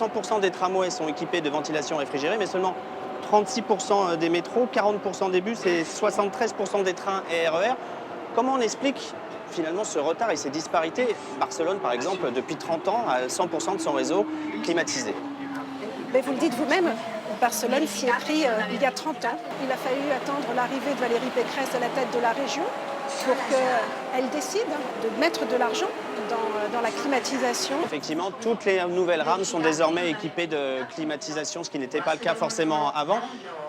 100% des tramways sont équipés de ventilation réfrigérée, mais seulement 36% des métros, 40% des bus et 73% des trains et RER. Comment on explique finalement ce retard et ces disparités? Barcelone, par exemple, depuis 30 ans, a 100% de son réseau climatisé. Mais vous le dites vous-même, Barcelone s'y est pris il y a 30 ans. Il a fallu attendre l'arrivée de Valérie Pécresse à la tête de la région pour qu'elle décide de mettre de l'argent dans la climatisation. Effectivement, toutes les nouvelles rames sont désormais équipées de climatisation, ce qui n'était pas le cas forcément avant.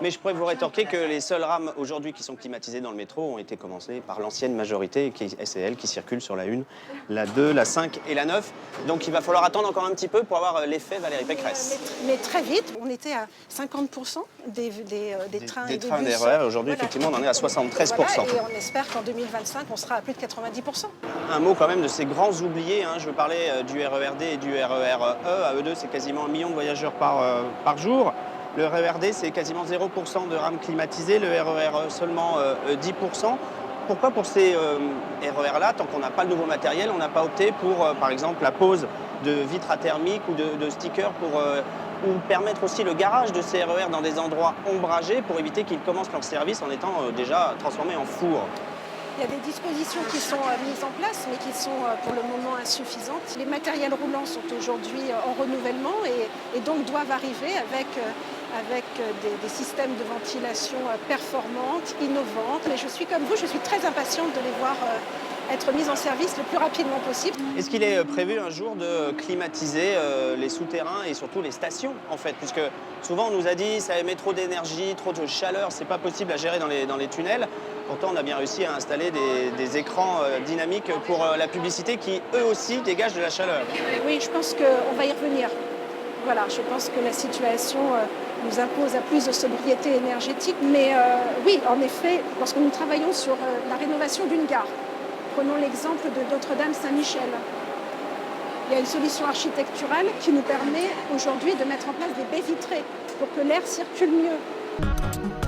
Mais je pourrais vous rétorquer que les seules rames aujourd'hui qui sont climatisées dans le métro ont été commencées par l'ancienne majorité, et c'est elle qui circule sur la 1, la 2, la 5 et la 9. Donc il va falloir attendre encore un petit peu pour avoir l'effet Valérie Pécresse. Mais très vite, on était à 50% des trains et des trains bus. RER, aujourd'hui, Voilà. effectivement, on en est à 73%. Voilà, et on espère qu'en 2025, on sera à plus de 90%. Un mot quand même de ces grands oubliés, hein. Je veux parler du RERD et du RERE. À eux deux, c'est quasiment 1 million de voyageurs par jour. Le RERD, c'est quasiment 0% de rames climatisées, le RERE seulement 10%. Pourquoi pour ces RER-là, tant qu'on n'a pas le nouveau matériel, on n'a pas opté pour, par exemple, la pose de vitres athermiques ou de stickers ou permettre aussi le garage de ces RER dans des endroits ombragés pour éviter qu'ils commencent leur service en étant déjà transformés en four? Il y a des dispositions qui sont mises en place, mais qui sont pour le moment insuffisantes. Les matériels roulants sont aujourd'hui en renouvellement et donc doivent arriver avec des systèmes de ventilation performantes, innovantes. Mais je suis comme vous, je suis très impatiente de les voir être mis en service le plus rapidement possible. Est-ce qu'il est prévu un jour de climatiser les souterrains et surtout les stations, en fait? Puisque souvent on nous a dit ça émet trop d'énergie, trop de chaleur, c'est pas possible à gérer dans les tunnels. Pourtant, on a bien réussi à installer des écrans dynamiques pour la publicité qui, eux aussi, dégagent de la chaleur. Oui, je pense qu'on va y revenir. Voilà, je pense que la situation nous impose à plus de sobriété énergétique. Mais oui, en effet, lorsque nous travaillons sur la rénovation d'une gare, prenons l'exemple de Notre-Dame-Saint-Michel. Il y a une solution architecturale qui nous permet aujourd'hui de mettre en place des baies vitrées pour que l'air circule mieux.